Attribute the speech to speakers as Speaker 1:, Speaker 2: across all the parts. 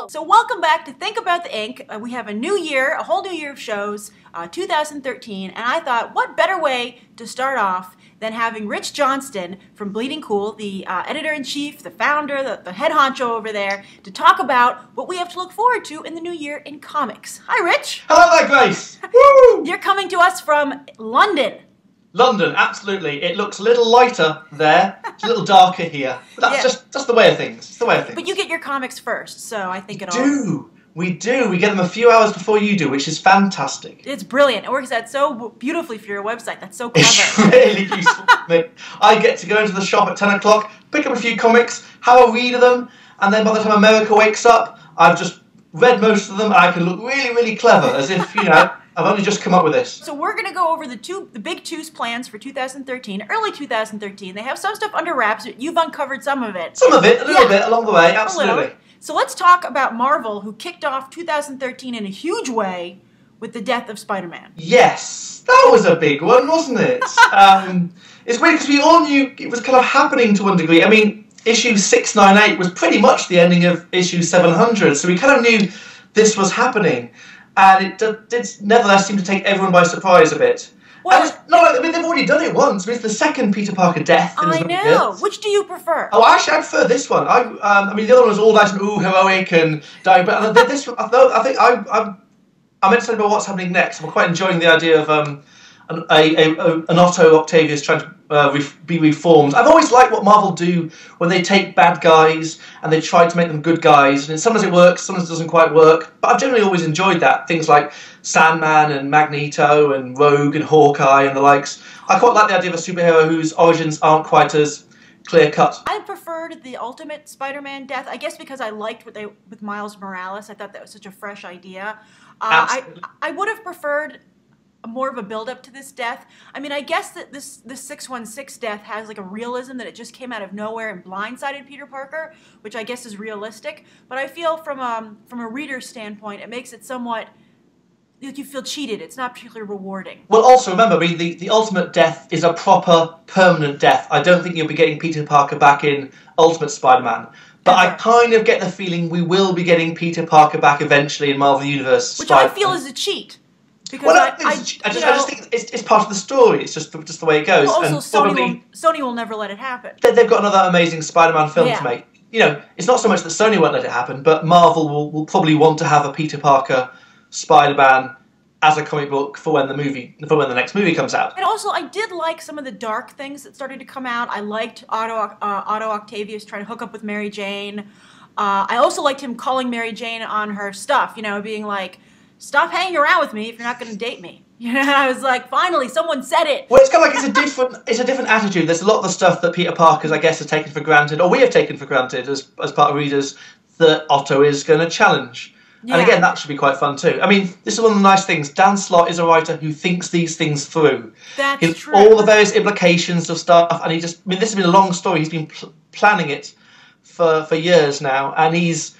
Speaker 1: So welcome back to Think About the Ink. We have a new year, a whole new year of shows, 2013, and I thought, what better way to start off than having Rich Johnston from Bleeding Cool, the editor-in-chief, the founder, the head honcho over there, to talk about what we have to look forward to in the new year in comics. Hi, Rich.
Speaker 2: Hello there, Grace. Woo!
Speaker 1: You're coming to us from London.
Speaker 2: London, absolutely. It looks a little lighter there. It's a little darker here. But that's just the way of things. It's the way of things.
Speaker 1: But you get your comics first, so I think
Speaker 2: We do. We get them a few hours before you do, which is fantastic.
Speaker 1: It's brilliant. It works out so beautifully for your website. That's so clever.
Speaker 2: It's really useful for me. I get to go into the shop at 10 o'clock, pick up a few comics, have a read of them, and then by the time America wakes up, I've just read most of them, and I can look really, really clever, as if, you know, I've only just come up with this.
Speaker 1: So we're going to go over the big two's plans for 2013, early 2013. They have some stuff under wraps, but you've uncovered some of it.
Speaker 2: Some of it, a little bit along the way, absolutely.
Speaker 1: So let's talk about Marvel, who kicked off 2013 in a huge way with the death of Spider-Man.
Speaker 2: Yes, that was a big one, wasn't it? It's weird because we all knew it was kind of happening to one degree. I mean, issue 698 was pretty much the ending of issue 700, so we kind of knew this was happening. And it did nevertheless seem to take everyone by surprise a bit.
Speaker 1: Well,
Speaker 2: I mean, they've already done it once. I mean, it's the second Peter Parker death.
Speaker 1: I know. Which do you prefer?
Speaker 2: Oh, actually, I prefer this one. I mean, the other one was all nice and heroic and dying, but this one, I think I'm meant to say about what's happening next. I'm quite enjoying the idea of an Otto Octavius trying to be reformed. I've always liked what Marvel do when they take bad guys and they try to make them good guys. And sometimes it works, sometimes it doesn't quite work. But I've generally always enjoyed that. Things like Sandman and Magneto and Rogue and Hawkeye and the likes. I quite like the idea of a superhero whose origins aren't quite as clear-cut.
Speaker 1: I preferred the Ultimate Spider-Man death, I guess because I liked what with Miles Morales. I thought that was such a fresh idea. I would have preferred more of a build-up to this death. I mean, I guess that this 616 death has like a realism that it just came out of nowhere and blindsided Peter Parker, which I guess is realistic. But I feel from a reader's standpoint, it makes it somewhat like you feel cheated. It's not particularly rewarding. Well,
Speaker 2: also remember, I mean, the ultimate death is a proper, permanent death. I don't think you'll be getting Peter Parker back in Ultimate Spider-Man. But I kind of get the feeling we will be getting Peter Parker back eventually in Marvel Universe.
Speaker 1: Which I feel is a cheat. Because
Speaker 2: I just think it's part of the story. It's just the way it goes.
Speaker 1: Well, also,
Speaker 2: and
Speaker 1: Sony will never let it happen.
Speaker 2: They've got another amazing Spider-Man film to make. You know, it's not so much that Sony won't let it happen, but Marvel will probably want to have a Peter Parker Spider-Man as a comic book for when the next movie comes out.
Speaker 1: And also, I did like some of the dark things that started to come out. I liked Otto Octavius trying to hook up with Mary Jane. I also liked him calling Mary Jane on her stuff. You know, being like, "Stop hanging around with me if you're not going to date me." You know, I was like, finally, someone said it.
Speaker 2: Well, it's kind of like it's a different attitude. There's a lot of the stuff that Peter Parker, I guess, has taken for granted, or we have taken for granted as part of readers, that Otto is going to challenge. Yeah. And again, that should be quite fun too. I mean, this is one of the nice things. Dan Slott is a writer who thinks these things through.
Speaker 1: That's true.
Speaker 2: All the various implications of stuff, and this has been a long story. He's been planning it for years now, and he's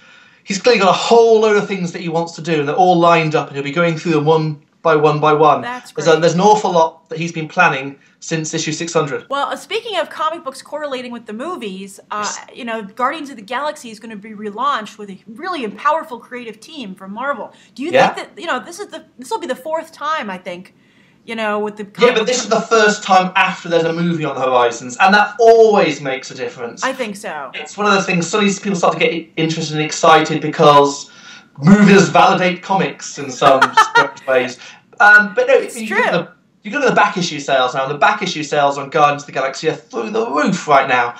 Speaker 2: clearly got a whole load of things that he wants to do, and they're all lined up, and he'll be going through them one by one by one.
Speaker 1: That's great.
Speaker 2: There's an awful lot that he's been planning since issue 600.
Speaker 1: Well, speaking of comic books correlating with the movies, you know, Guardians of the Galaxy is going to be relaunched with a really powerful creative team from Marvel. Do you think that, you know, this will be the fourth time, I think, you know, with the
Speaker 2: but this is the first time after there's a movie on the horizons, and that always makes a difference.
Speaker 1: I think so.
Speaker 2: It's one of those things, suddenly people start to get interested and excited because movies validate comics in some ways. But no,
Speaker 1: it's true.
Speaker 2: You go to the back issue sales now, and the back issue sales on Guardians of the Galaxy are through the roof right now.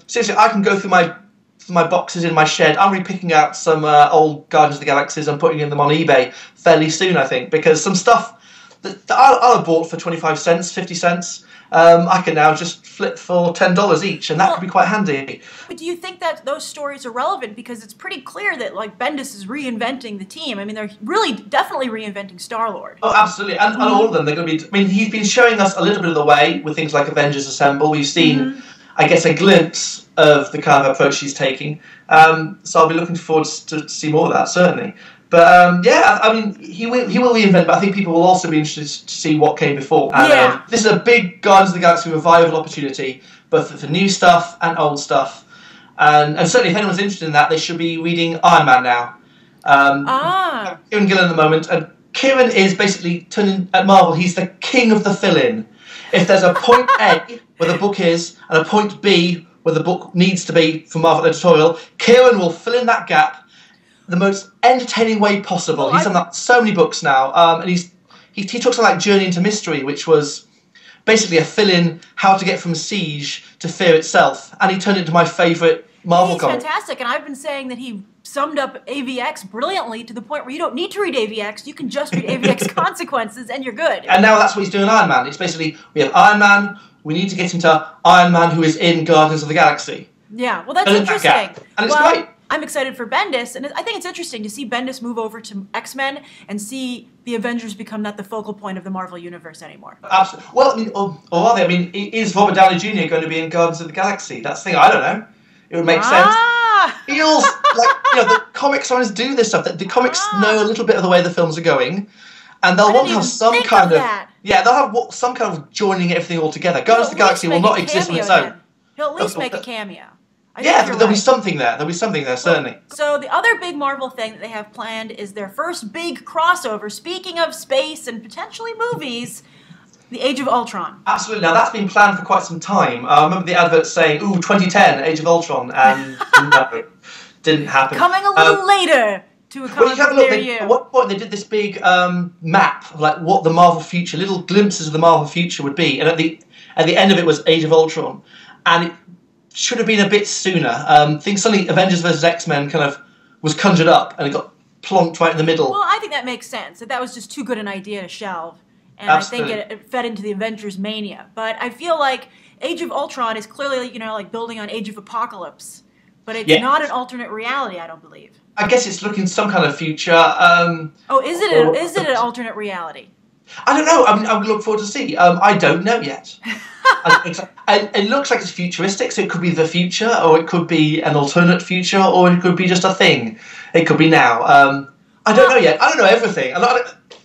Speaker 2: Seriously, I can go through my boxes in my shed. I'm really picking out some old Guardians of the Galaxies and putting them on eBay fairly soon, I think, because some stuff that I'll have bought for 25 cents, 50 cents, I can now just flip for $10 each, and that could be quite handy.
Speaker 1: But do you think that those stories are relevant? Because it's pretty clear that, like, Bendis is reinventing the team. I mean, they're really definitely reinventing Star-Lord.
Speaker 2: Oh, absolutely. And all of them, they're going to be... I mean, he's been showing us a little bit of the way with things like Avengers Assemble. We've seen, I guess, a glimpse of the kind of approach he's taking. So I'll be looking forward to see more of that, certainly. But yeah, I mean, he will reinvent, but I think people will also be interested to see what came before. And, this is a big Guardians of the Galaxy revival opportunity, both for new stuff and old stuff. And certainly, if anyone's interested in that, they should be reading Iron Man now. Kieran Gillen at the moment. And Kieran is basically turning at Marvel. He's the king of the fill-in. If there's a point A where the book is and a point B where the book needs to be for Marvel editorial, Kieran will fill in that gap the most entertaining way possible. He's done that so many books now, and he talks about like Journey into Mystery, which was basically a fill-in how to get from Siege to Fear itself, and he turned it into my favourite Marvel comic.
Speaker 1: He's fantastic, and I've been saying that he summed up AVX brilliantly to the point where you don't need to read AVX, you can just read AVX Consequences and you're good.
Speaker 2: And now that's what he's doing in Iron Man. It's basically, we have Iron Man, we need to get into Iron Man who is in Guardians of the Galaxy.
Speaker 1: Yeah, well that's interesting.
Speaker 2: And it's great.
Speaker 1: I'm excited for Bendis, and I think it's interesting to see Bendis move over to X-Men and see the Avengers become not the focal point of the Marvel Universe anymore.
Speaker 2: Absolutely. Well, I mean, or are they? I mean, is Robert Downey Jr. going to be in Guardians of the Galaxy? That's the thing, I don't know. It would make sense. Feels like, the comics owners do this stuff. The comics know a little bit of the way the films are going, and they'll want to have some kind of... Yeah, they'll have some kind of joining everything all together. Guardians of the Galaxy will not exist on its own.
Speaker 1: He'll at least make a cameo.
Speaker 2: There'll be something there. There'll be something there, certainly.
Speaker 1: So the other big Marvel thing that they have planned is their first big crossover. Speaking of space and potentially movies, the Age of Ultron.
Speaker 2: Absolutely. Now, that's been planned for quite some time. I remember the adverts saying, 2010, Age of Ultron, and no, didn't happen.
Speaker 1: Coming a little later to a comic book near you.
Speaker 2: At one point, they did this big map of like what the Marvel future, little glimpses of the Marvel future would be, and at the end of it was Age of Ultron, and it should have been a bit sooner. Things suddenly Avengers vs. X-Men kind of was conjured up, and it got plonked right in the middle.
Speaker 1: Well, I think that makes sense. That was just too good an idea to shelve. And absolutely. I think it fed into the Avengers mania. But I feel like Age of Ultron is clearly, like building on Age of Apocalypse. But it's not an alternate reality, I don't believe.
Speaker 2: I guess it's looking some kind of future.
Speaker 1: Is it an alternate reality?
Speaker 2: I don't know. I mean, I would look forward to see. I don't know yet. It looks like it's futuristic, so it could be the future, or it could be an alternate future, or it could be just a thing. It could be now. I don't know yet. I don't know everything.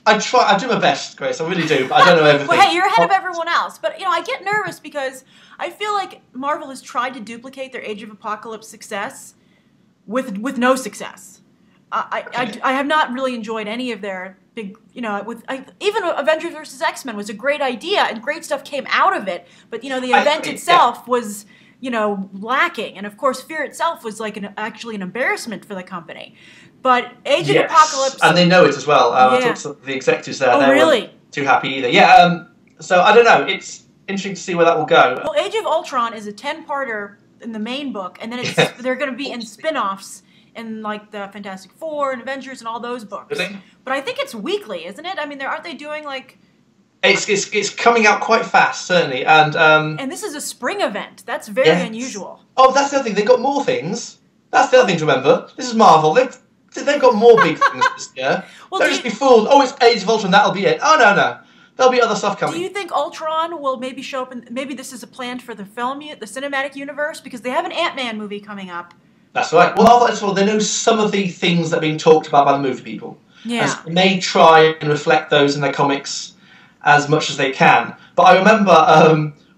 Speaker 2: I try. I do my best, Grace. I really do, but I don't know everything.
Speaker 1: Well, hey, you're ahead of everyone else. But I get nervous because I feel like Marvel has tried to duplicate their Age of Apocalypse success with no success. I have not really enjoyed any of their big, even Avengers vs. X-Men was a great idea and great stuff came out of it. But the event itself was lacking, and of course, Fear itself was like actually an embarrassment for the company. But Age of Apocalypse... And
Speaker 2: they know it as well. I talked to the executives there. They
Speaker 1: really?
Speaker 2: weren't too happy either. Yeah, so I don't know. It's interesting to see where that will go.
Speaker 1: Well, Age of Ultron is a 10-parter in the main book, and then they're going to be in spin-offs in like the Fantastic Four and Avengers and all those books.
Speaker 2: Really?
Speaker 1: But I think it's weekly, isn't it? I mean, aren't they doing like...
Speaker 2: It's coming out quite fast, certainly. And
Speaker 1: this is a spring event. That's very unusual.
Speaker 2: Oh, that's the other thing. They've got more things. That's the other thing to remember. This is Marvel. They've got more big things this year. Well, don't just be fooled. Oh, it's Age of Ultron, that'll be it. Oh, no. There'll be other stuff coming.
Speaker 1: Do you think Ultron will maybe show up, maybe this is a plan for the cinematic universe? Because they have an Ant-Man movie coming up.
Speaker 2: That's right. Well, they know some of the things that are being talked about by the movie people.
Speaker 1: Yeah.
Speaker 2: And they may try and reflect those in their comics as much as they can. But I remember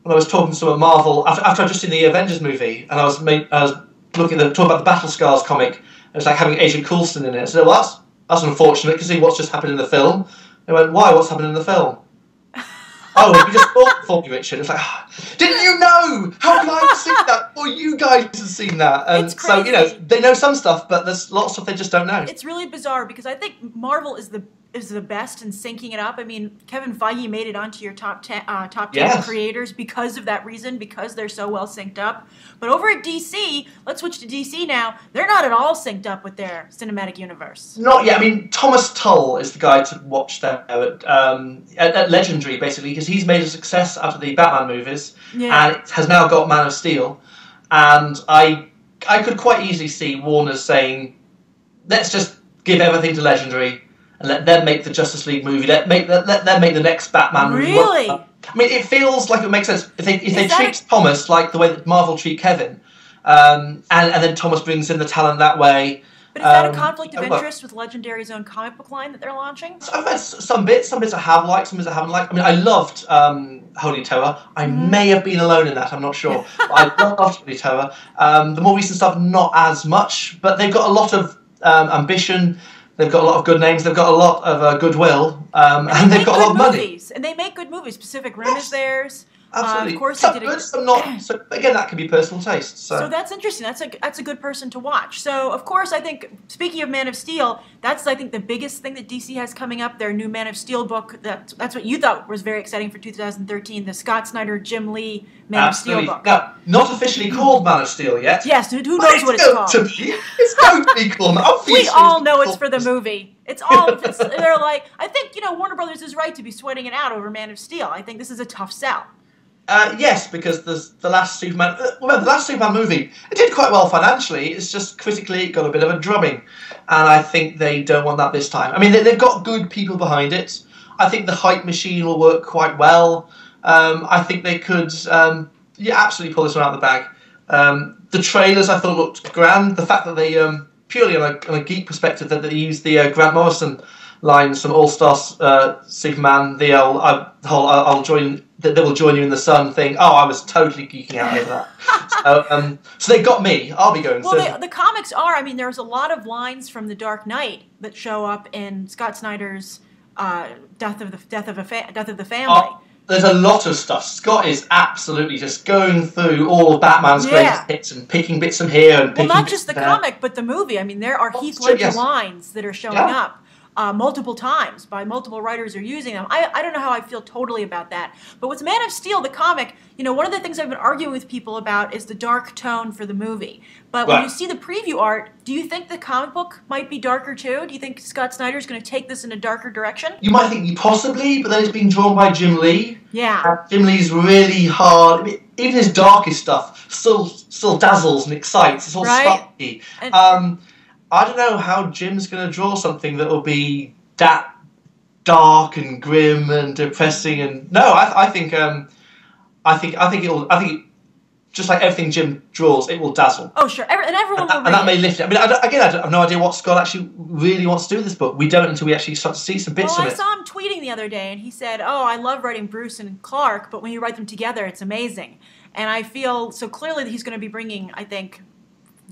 Speaker 2: when I was talking to someone at Marvel, after I'd just seen the Avengers movie, and I was talking about the Battle Scars comic. It was like having Agent Coulson in it. I said, well, that's unfortunate, because see what's just happened in the film. They went, why? What's happened in the film? Oh, you just thought it for me, Richard. It's like, didn't you know? How can I have seen that? Or you guys have seen that? And
Speaker 1: it's crazy.
Speaker 2: So, they know some stuff, but there's lots of stuff they just don't know.
Speaker 1: It's really bizarre, because I think Marvel is the best in syncing it up. I mean, Kevin Feige made it onto your top 10 creators because of that reason, because they're so well synced up. But over at DC, let's switch to DC now, they're not at all synced up with their cinematic universe.
Speaker 2: Not yet. I mean, Thomas Tull is the guy to watch there at Legendary, basically, because he's made a success out of the Batman movies and has now got Man of Steel. And I could quite easily see Warner saying, let's just give everything to Legendary and let them make the Justice League movie. Let them make the next Batman movie.
Speaker 1: Really?
Speaker 2: I mean, it feels like it would make sense if they treat Thomas like the way that Marvel treat Kevin, and then Thomas brings in the talent that way.
Speaker 1: But is that a conflict of interest with Legendary's own comic book line that they're launching?
Speaker 2: I've read some bits I have liked, some bits I haven't liked. I mean, I loved Holy Terror. I may have been alone in that, I'm not sure. But I loved Holy Terror. The more recent stuff, not as much, but they've got a lot of ambition. They've got a lot of good names. They've got a lot of goodwill, and they've got a lot of money.
Speaker 1: And they make good movies. Pacific Rim is theirs.
Speaker 2: Absolutely.
Speaker 1: Of course,
Speaker 2: some good, some not. So again, that can be personal taste.
Speaker 1: So that's interesting. That's a good person to watch. So of course, I think speaking of Man of Steel, that's I think the biggest thing that DC has coming up. Their new Man of Steel book. That's what you thought was very exciting for 2013. The Scott Snyder Jim Lee Man of Steel book.
Speaker 2: Now, not officially called Man of Steel yet.
Speaker 1: Yes. Who knows what it's called?
Speaker 2: It's going to be called.
Speaker 1: We all know it's for the movie. It's all. They're like, I think Warner Brothers is right to be sweating it out over Man of Steel. I think this is a tough sell.
Speaker 2: Yes, because the last Superman... Remember, the last Superman movie, it did quite well financially. It's just critically it got a bit of a drubbing. And I think they don't want that this time. I mean, they've got good people behind it. I think the hype machine will work quite well. I think they could absolutely pull this one out of the bag. The trailers, I thought, looked grand. The fact that they, purely on a geek perspective, that they used the Grant Morrison lines from All-Star Superman, I'll join... They will join you in the sun thing. Oh, I was totally geeking out over that. So they got me. I'll be going.
Speaker 1: Well, the comics are. I mean, there's a lot of lines from The Dark Knight that show up in Scott Snyder's Death of the Family.
Speaker 2: There's a lot of stuff. Scott is absolutely just going through all of Batman's greatest hits and picking bits from here and picking
Speaker 1: not just the comic, but the movie. I mean, there are Heath Ledger lines that are showing up. Multiple times by multiple writers are using them. I don't know how I feel totally about that. But with Man of Steel, the comic, one of the things I've been arguing with people about is the dark tone for the movie. But when you see the preview art, do you think the comic book might be darker too? Do you think Scott Snyder's going to take this in a darker direction?
Speaker 2: You might think possibly, but then it's being drawn by Jim Lee.
Speaker 1: Yeah.
Speaker 2: Jim Lee's really hard. I mean, even his darkest stuff still dazzles and excites. It's all sparky. I don't know how Jim's going to draw something that will be that dark and grim and depressing. And no, I think just like everything Jim draws, it will dazzle.
Speaker 1: Oh sure, and everyone will.
Speaker 2: And that may lift it. I mean, I have no idea what Scott actually really wants to do with this book. We don't until we actually start to see some bits of it.
Speaker 1: I saw him tweeting the other day, and he said, "Oh, I love writing Bruce and Clark, but when you write them together, it's amazing." And I feel so clearly that he's going to be bringing, I think.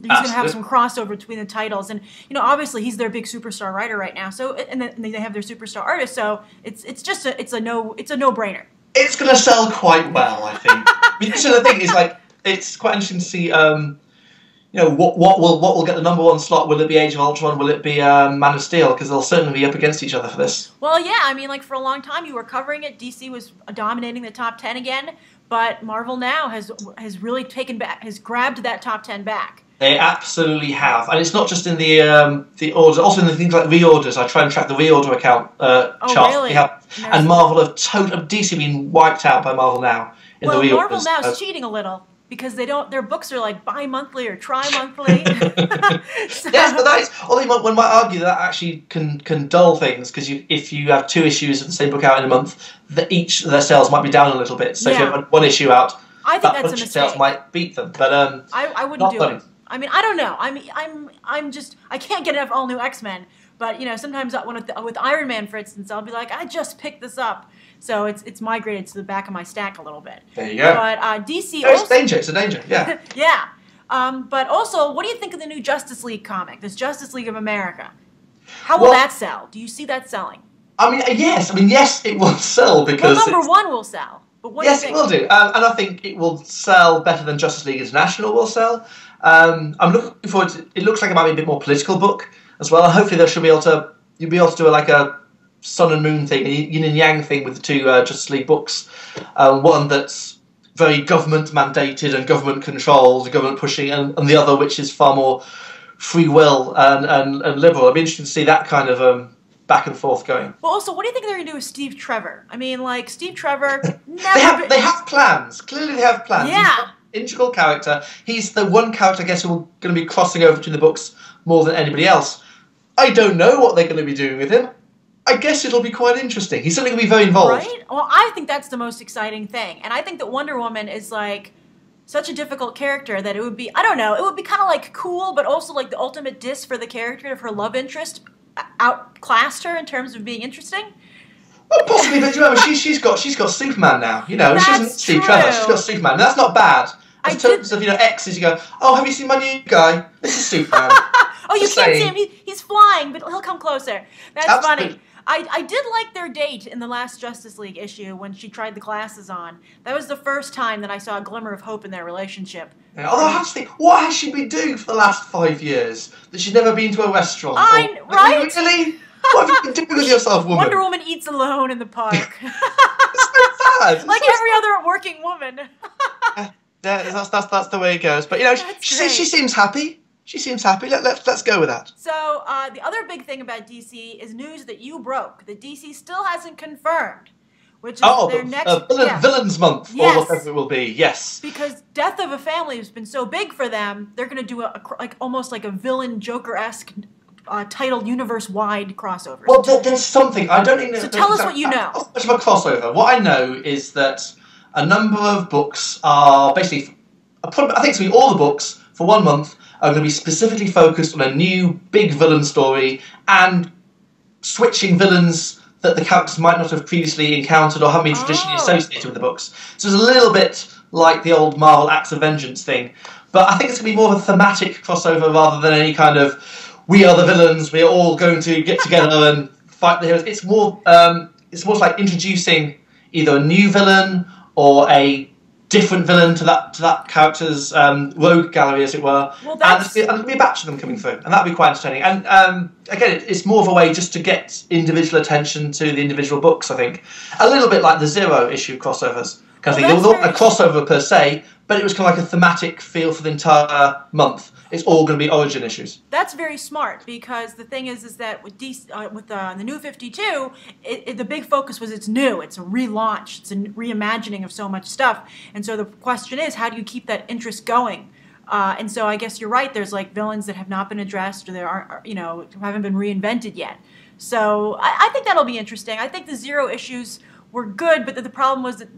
Speaker 1: He's going to have some crossover between the titles, and obviously he's their big superstar writer right now. So, and they have their superstar artist. So it's a no-brainer.
Speaker 2: It's going to sell quite well, I think. I mean, so the thing is, like, it's quite interesting to see, what will get the #1 slot. Will it be Age of Ultron? Will it be Man of Steel? Because they'll certainly be up against each other for this.
Speaker 1: Well, yeah. I mean, like for a long time, you were covering it. DC was dominating the top 10 again, but Marvel now has really has grabbed that top 10 back.
Speaker 2: They absolutely have, and it's not just in the orders, also in the things like reorders. I try and track the reorder account chart.
Speaker 1: Really?
Speaker 2: And Marvel DC have been wiped out by Marvel now in the reorders.
Speaker 1: Well, Marvel now is cheating a little because their books are like bi-monthly or tri-monthly.
Speaker 2: Yes, but that is. Although one might argue that actually can dull things because if you have 2 issues of the same book out in a month, each of their sales might be down a little bit. So if you have 1 issue out,
Speaker 1: I think that's a mistake.
Speaker 2: Sales might beat them, but
Speaker 1: I wouldn't do it. I mean, I don't know. I can't get enough all new X-Men, but sometimes with Iron Man, for instance, I'll be like, I just picked this up, so it's migrated to the back of my stack a little bit.
Speaker 2: There you go.
Speaker 1: But DC.
Speaker 2: It's danger. It's a danger. Yeah.
Speaker 1: Yeah. But also, what do you think of the new Justice League comic? This Justice League of America. How will that sell? Do you see that selling?
Speaker 2: I mean, yes. Yes, it will sell because
Speaker 1: #1 will sell. But what do you think?
Speaker 2: Yes, it will do, and I think it will sell better than Justice League International will sell. I'm looking forward to. It looks like it might be a bit more political book as well. And hopefully, you'll be able to do like a sun and moon thing, a yin and yang thing with the 2 Justice League books. One that's very government mandated and government controlled, government pushing, and the other which is far more free will and liberal. I'd be interested to see that kind of back and forth going.
Speaker 1: Well, also, what do you think they're going to do with Steve Trevor? I mean, like Steve Trevor.
Speaker 2: They have plans. Clearly, they have plans.
Speaker 1: Yeah.
Speaker 2: Integral character. He's the one character, I guess, who's going to be crossing over between the books more than anybody else. I don't know what they're going to be doing with him. I guess it'll be quite interesting. He's certainly going to be very involved.
Speaker 1: Right? Well, I think that's the most exciting thing. And I think that Wonder Woman is like such a difficult character that it would be, I don't know, it would be kind of like cool, but also like the ultimate diss for the character if her love interest outclassed her in terms of being interesting.
Speaker 2: Well, possibly, but you remember, she's got Superman now. You know, she doesn't Steve Trevor. She's got Superman. That's not bad. In terms of, you know, exes, you go, oh, have you seen my new guy? This is Superman.
Speaker 1: Oh, you can't see him. He's flying, but he'll come closer. That's funny. I did like their date in the last Justice League issue when she tried the glasses on. That was the first time that I saw a glimmer of hope in their relationship.
Speaker 2: Yeah, although I have to think, what has she been doing for the last 5 years that she's never been to a restaurant?
Speaker 1: Right?
Speaker 2: Really? What have you been doing with yourself, woman?
Speaker 1: Wonder Woman eats alone in the park.
Speaker 2: It's so sad.
Speaker 1: Like every other working woman.
Speaker 2: That's the way it goes. But, you know, she seems happy. She seems happy. Let's go with that.
Speaker 1: So the other big thing about DC is news that you broke that DC still hasn't confirmed, which is their next
Speaker 2: Villains Month, or whatever it will be. Yes,
Speaker 1: because Death of a Family has been so big for them, they're going to do almost like a villain Joker-esque titled universe-wide crossover.
Speaker 2: Well, there's something I don't even know.
Speaker 1: So tell us what you know.
Speaker 2: Not much of a crossover. What I know is that a number of books are basically, I think it's going to be all the books for 1 month. Are going to be specifically focused on a new big villain story and switching villains that the characters might not have previously encountered or haven't been traditionally associated with the books. So it's a little bit like the old Marvel Acts of Vengeance thing. But I think it's going to be more of a thematic crossover rather than any kind of, we are the villains, we're all going to get together and fight the heroes. It's more like introducing either a new villain or a different villain to that character's rogue gallery, as it were. Well, and there'll be a batch of them coming through, and that'll be quite entertaining. And again, it's more of a way just to get individual attention to the individual books, I think. A little bit like the Zero issue crossovers. Because they were not a crossover per se, but it was kind of like a thematic feel for the entire month. It's all going to be origin issues.
Speaker 1: That's very smart, because the thing is that with the New 52, the big focus was it's new, it's a relaunch, it's a reimagining of so much stuff, and so the question is, how do you keep that interest going? And so I guess you're right. There's like villains that have not been addressed, or there aren't, haven't been reinvented yet. So I think that'll be interesting. I think the Zero issues were good, but the problem was that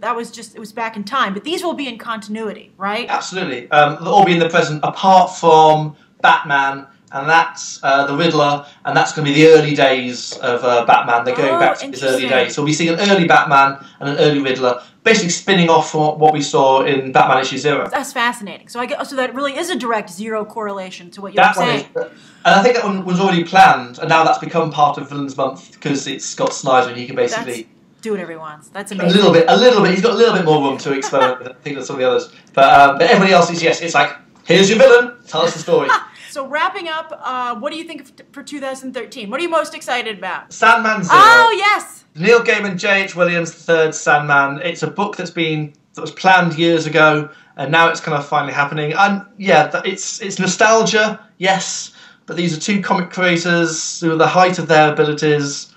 Speaker 1: it was back in time. But these will be in continuity, right?
Speaker 2: Absolutely. They'll all be in the present, apart from Batman, and that's the Riddler, and that's going to be the early days of Batman. They're going back to his early days. So we'll be seeing an early Batman and an early Riddler, basically spinning off from what we saw in Batman issue 0.
Speaker 1: That's fascinating. So so that really is a direct Zero correlation to what you're saying.
Speaker 2: And I think that one was already planned, and now that's become part of Villains Month because it's Scott Snyder, and he can basically
Speaker 1: do whatever he wants. That's amazing.
Speaker 2: A little bit. He's got a little bit more room to experiment with, I think, than some of the others. But everybody else is, yes, it's like, here's your villain, tell us the story.
Speaker 1: So wrapping up, what do you think for 2013? What are you most excited about?
Speaker 2: Sandman Zero.
Speaker 1: Oh, yes!
Speaker 2: Neil Gaiman, J.H. Williams III's Sandman. It's a book that was planned years ago, and now it's kind of finally happening. And yeah, it's nostalgia, yes, but these are two comic creators who are the height of their abilities.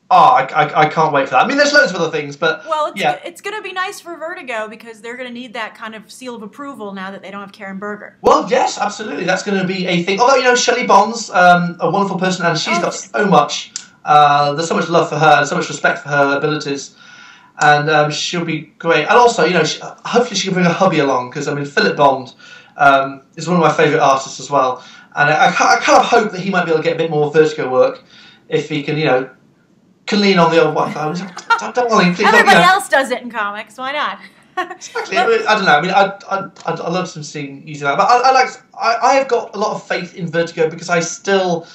Speaker 2: I can't wait for that. I mean, there's loads of other things, but
Speaker 1: it's going to be nice for Vertigo because they're going to need that kind of seal of approval now that they don't have Karen Berger.
Speaker 2: Well, yes, absolutely. That's going to be a thing. Although, Shelley Bond's a wonderful person, and she's got so much. There's so much love for her and so much respect for her abilities, and she'll be great. And also, hopefully she can bring her hubby along because Philip Bond is one of my favourite artists as well, and I kind of hope that he might be able to get a bit more Vertigo work if he can, can lean on the old wife. Darling, please.
Speaker 1: Everybody else does it in comics. Why not?
Speaker 2: Exactly. I don't know. I love seeing using that, but I have got a lot of faith in Vertigo because I still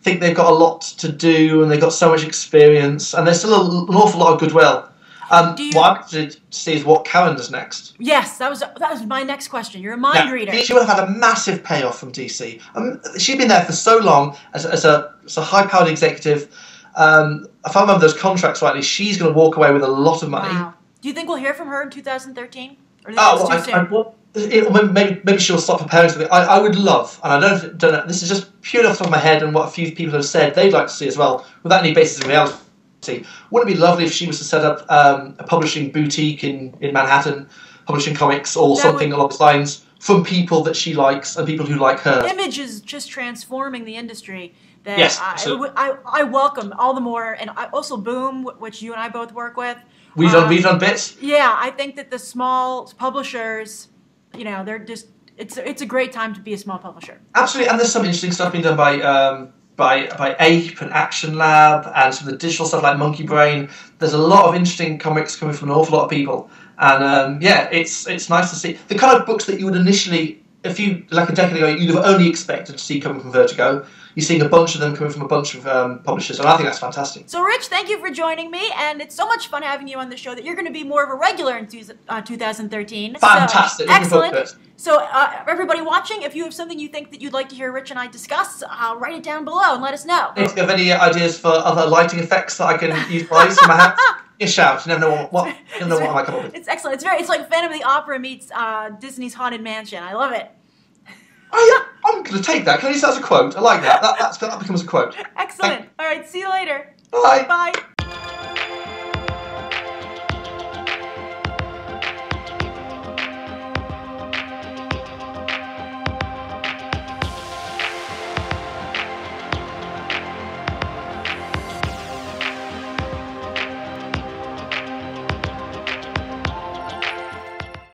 Speaker 2: think they've got a lot to do and they've got so much experience and there's still an awful lot of goodwill. What I'm interested to see is what Karen does next.
Speaker 1: Yes, that was my next question. You're a mind reader.
Speaker 2: She would have had a massive payoff from DC. She'd been there for so long as a high-powered executive. If I remember those contracts rightly, she's going to walk away with a lot of money.
Speaker 1: Wow. Do you think we'll hear from her in 2013? Or
Speaker 2: maybe she'll start preparing something. I would love, and I don't know, this is just purely off the top of my head and what a few people have said they'd like to see as well, without any basis in reality. Wouldn't it be lovely if she was to set up a publishing boutique in Manhattan, publishing comics or something along those lines from people that she likes and people who like her?
Speaker 1: Image is just transforming the industry. That
Speaker 2: yes,
Speaker 1: I welcome all the more, and also Boom, which you and I both work with.
Speaker 2: We've done bits.
Speaker 1: Yeah, I think that the small publishers they're just it's a great time to be a small publisher.
Speaker 2: Absolutely, and there's some interesting stuff being done by Ape and Action Lab and some of the digital stuff like Monkey Brain. There's a lot of interesting comics coming from an awful lot of people, and it's nice to see the kind of books that you would initially, like a decade ago, you'd have only expected to see coming from Vertigo. You're seeing a bunch of them coming from a bunch of publishers, and I think that's fantastic.
Speaker 1: So, Rich, thank you for joining me, and it's so much fun having you on the show that you're going to be more of a regular in 2013.
Speaker 2: Fantastic.
Speaker 1: So, excellent. So, everybody watching, if you have something you think that you'd like to hear Rich and I discuss, write it down below and let us know.
Speaker 2: If you have any ideas for other lighting effects that I can use for my hat, you shout. You never know what I might come up with.
Speaker 1: It's excellent. It's like Phantom of the Opera meets Disney's Haunted Mansion. I love it.
Speaker 2: Oh yeah, I'm going to take that. Can I use that as a quote? I like that. That becomes a quote.
Speaker 1: Excellent. All right, see you later.
Speaker 2: Bye.
Speaker 1: Bye.